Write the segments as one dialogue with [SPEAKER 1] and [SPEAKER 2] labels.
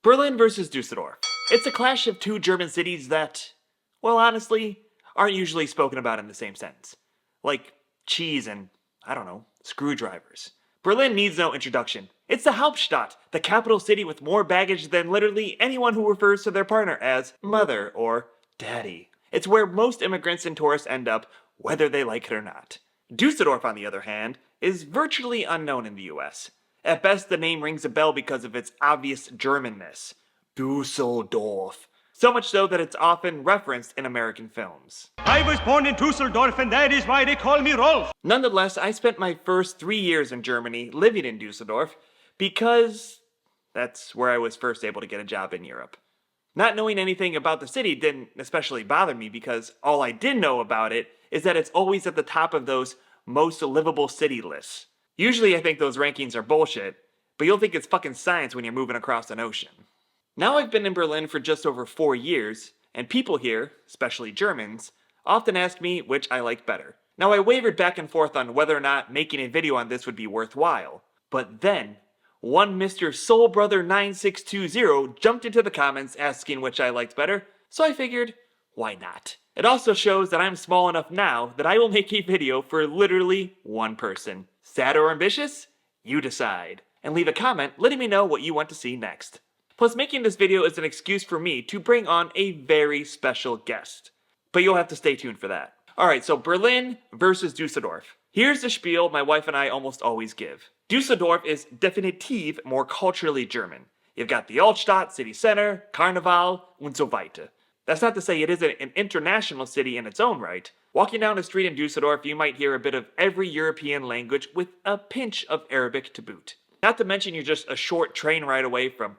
[SPEAKER 1] Berlin versus Düsseldorf. It's a clash of two German cities that, well, honestly, aren't usually spoken about in the same sentence. Like cheese and, I don't know, screwdrivers. Berlin needs no introduction. It's the Hauptstadt, the capital city with more baggage than literally anyone who refers to their partner as mother or daddy. It's where most immigrants and tourists end up, whether they like it or not. Dusseldorf, on the other hand, is virtually unknown in the US. At best, the name rings a bell because of its obvious German-ness. Düsseldorf. So much so that it's often referenced in American films.
[SPEAKER 2] I was born in Düsseldorf and that is why they call me Rolf.
[SPEAKER 1] Nonetheless, I spent my first 3 years in Germany living in Düsseldorf because that's where I was first able to get a job in Europe. Not knowing anything about the city didn't especially bother me because all I did know about it is that it's always at the top of those most livable city lists. Usually I think those rankings are bullshit, but you'll think it's fucking science when you're moving across an ocean. Now I've been in Berlin for just over 4 years, and people here, especially Germans, often ask me which I like better. Now I wavered back and forth on whether or not making a video on this would be worthwhile, but then one Mr. SoulBrother9620 jumped into the comments asking which I liked better, so I figured, why not? It also shows that I'm small enough now that I will make a video for literally one person. Sad or ambitious? You decide. And leave a comment letting me know what you want to see next. Plus, making this video is an excuse for me to bring on a very special guest. But you'll have to stay tuned for that. Alright, so Berlin versus Düsseldorf. Here's the spiel my wife and I almost always give. Düsseldorf is definitiv more culturally German. You've got the Altstadt, city center, Carnival, und so weiter. That's not to say it isn't an international city in its own right. Walking down the street in Düsseldorf, you might hear a bit of every European language with a pinch of Arabic to boot. Not to mention you're just a short train ride away from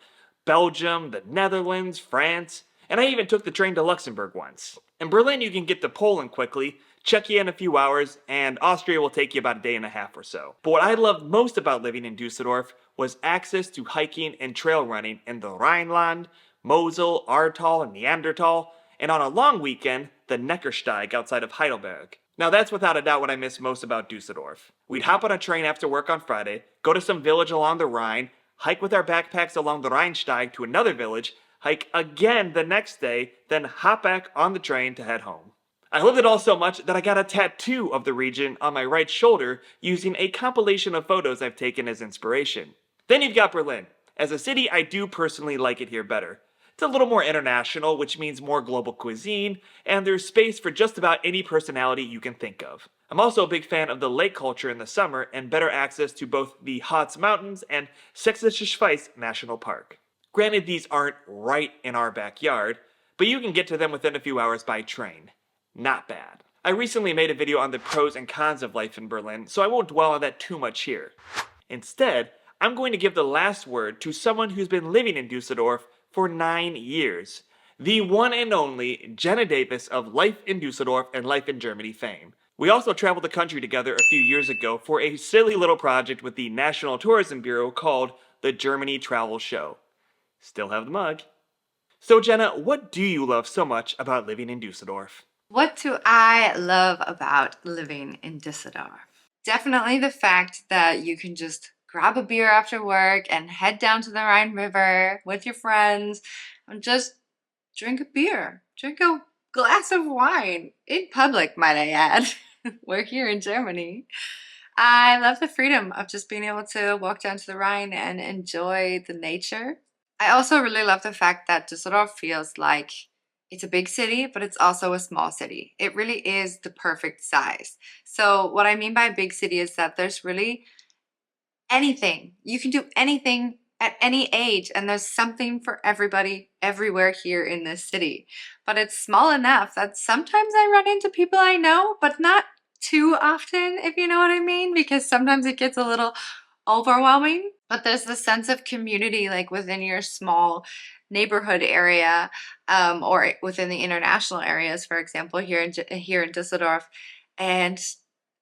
[SPEAKER 1] Belgium, the Netherlands, France, and I even took the train to Luxembourg once. In Berlin, you can get to Poland quickly, Czechia in a few hours, and Austria will take you about a day and a half or so. But what I loved most about living in Düsseldorf was access to hiking and trail running in the Rhineland, Mosel, Ahrtal, and Neanderthal, and on a long weekend, the Neckarsteig outside of Heidelberg. Now that's without a doubt what I miss most about Düsseldorf. We'd hop on a train after work on Friday, go to some village along the Rhine, hike with our backpacks along the Rheinsteig to another village, hike again the next day, then hop back on the train to head home. I loved it all so much that I got a tattoo of the region on my right shoulder using a compilation of photos I've taken as inspiration. Then you've got Berlin. As a city, I do personally like it here better. It's a little more international, which means more global cuisine, and there's space for just about any personality you can think of. I'm also a big fan of the lake culture in the summer and better access to both the Harz Mountains and Sächsische Schweiz National Park. Granted, these aren't right in our backyard, but you can get to them within a few hours by train. Not bad. I recently made a video on the pros and cons of life in Berlin, so I won't dwell on that too much here. Instead, I'm going to give the last word to someone who's been living in Düsseldorf for 9 years. The one and only Jenna Davis of Life in Düsseldorf and Life in Germany fame. We also traveled the country together a few years ago for a silly little project with the National Tourism Bureau called the Germany Travel Show. Still have the mug. So Jenna, what do you love so much about living in Düsseldorf?
[SPEAKER 3] What do I love about living in Düsseldorf? Definitely the fact that you can just grab a beer after work and head down to the Rhine River with your friends and just drink a beer. Drink a glass of wine in public, might I add. We're here in Germany. I love the freedom of just being able to walk down to the Rhine and enjoy the nature. I also really love the fact that Düsseldorf feels like it's a big city, but it's also a small city. It really is the perfect size. So what I mean by a big city is that there's really anything. You can do anything at any age, and there's something for everybody everywhere here in this city. But it's small enough that sometimes I run into people I know, but not too often, if you know what I mean, because sometimes it gets a little overwhelming. But there's this sense of community like within your small neighborhood area or within the international areas, for example, here in Düsseldorf. And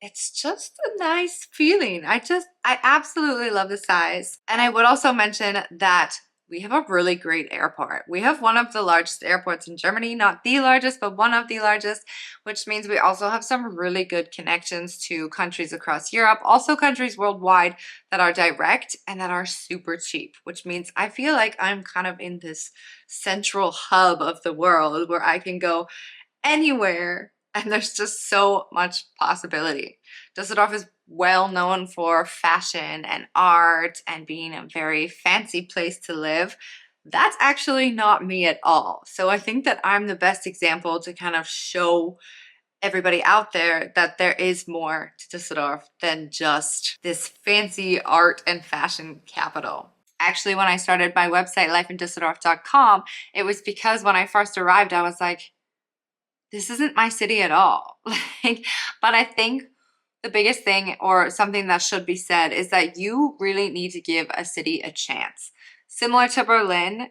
[SPEAKER 3] it's just a nice feeling. I absolutely love the size. And I would also mention that we have a really great airport. We have one of the largest airports in Germany, not the largest, but one of the largest, which means we also have some really good connections to countries across Europe, also countries worldwide that are direct and that are super cheap, which means I feel like I'm kind of in this central hub of the world where I can go anywhere and there's just so much possibility. Düsseldorf is well known for fashion and art and being a very fancy place to live. That's actually not me at all. So I think that I'm the best example to kind of show everybody out there that there is more to Düsseldorf than just this fancy art and fashion capital. Actually, when I started my website, lifeindusseldorf.com, it was because when I first arrived, I was like, this isn't my city at all. But I think the biggest thing, or something that should be said, is that you really need to give a city a chance. Similar to Berlin,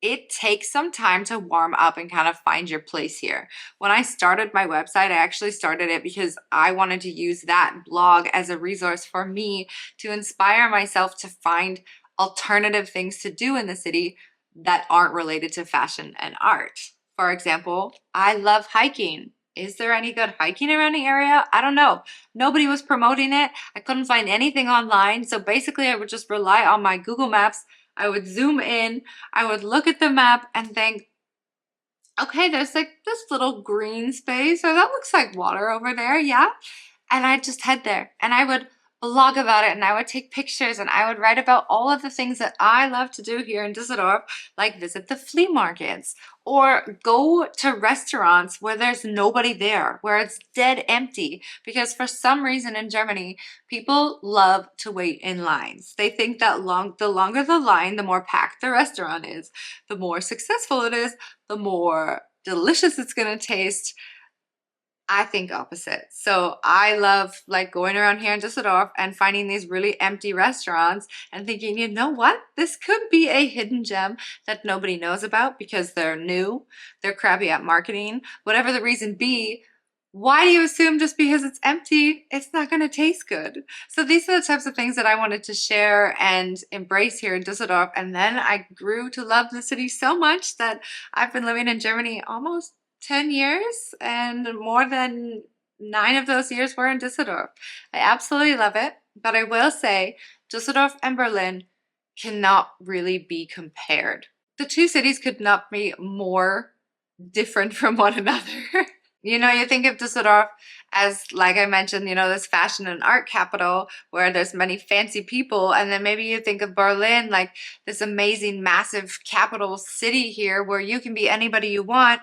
[SPEAKER 3] it takes some time to warm up and kind of find your place here. When I started my website, I actually started it because I wanted to use that blog as a resource for me to inspire myself to find alternative things to do in the city that aren't related to fashion and art. For example, I love hiking. Is there any good hiking around the area? I don't know. Nobody was promoting it. I couldn't find anything online. So basically I would just rely on my Google Maps. I would zoom in, I would look at the map and think, okay, there's like this little green space, or that looks like water over there, yeah? And I'd just head there and I would blog about it and I would take pictures and I would write about all of the things that I love to do here in Düsseldorf, like visit the flea markets or go to restaurants where there's nobody there, where it's dead empty. Because for some reason in Germany, people love to wait in lines. They think that the longer the line, the more packed the restaurant is, the more successful it is, the more delicious it's gonna taste. I think opposite. So I love like going around here in Düsseldorf and finding these really empty restaurants and thinking, you know what? This could be a hidden gem that nobody knows about because they're new, they're crappy at marketing, whatever the reason be. Why do you assume just because it's empty, it's not gonna taste good? So these are the types of things that I wanted to share and embrace here in Düsseldorf. And then I grew to love the city so much that I've been living in Germany almost 10 years, and more than 9 of those years were in Düsseldorf. I absolutely love it, but I will say Düsseldorf and Berlin cannot really be compared. The two cities could not be more different from one another. You know, you think of Düsseldorf as, like I mentioned, you know, this fashion and art capital where there's many fancy people. And then maybe you think of Berlin like this amazing, massive capital city here where you can be anybody you want.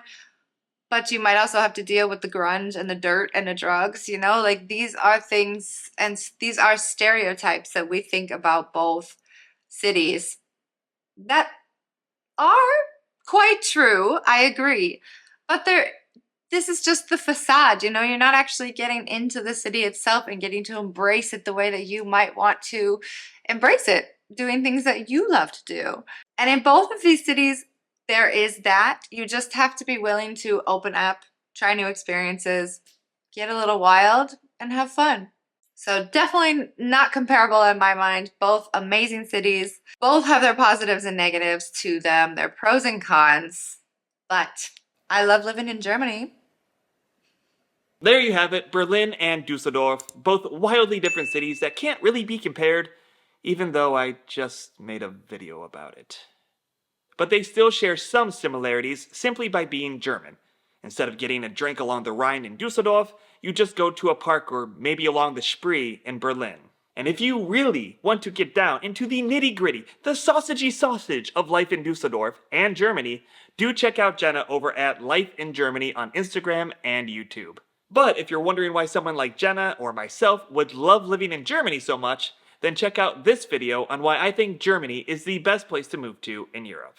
[SPEAKER 3] But you might also have to deal with the grunge and the dirt and the drugs, you know? Like these are things and these are stereotypes that we think about both cities that are quite true, I agree. But this is just the facade, you know? You're not actually getting into the city itself and getting to embrace it the way that you might want to embrace it, doing things that you love to do. And in both of these cities, there is that. You just have to be willing to open up, try new experiences, get a little wild, and have fun. So definitely not comparable in my mind. Both amazing cities. Both have their positives and negatives to them, their pros and cons. But I love living in Germany.
[SPEAKER 1] There you have it, Berlin and Dusseldorf, both wildly different cities that can't really be compared, even though I just made a video about it. But they still share some similarities simply by being German. Instead of getting a drink along the Rhine in Düsseldorf, you just go to a park or maybe along the Spree in Berlin. And if you really want to get down into the nitty-gritty, the sausagey sausage of life in Düsseldorf and Germany, do check out Jenna over at Life in Germany on Instagram and YouTube. But if you're wondering why someone like Jenna or myself would love living in Germany so much, then check out this video on why I think Germany is the best place to move to in Europe.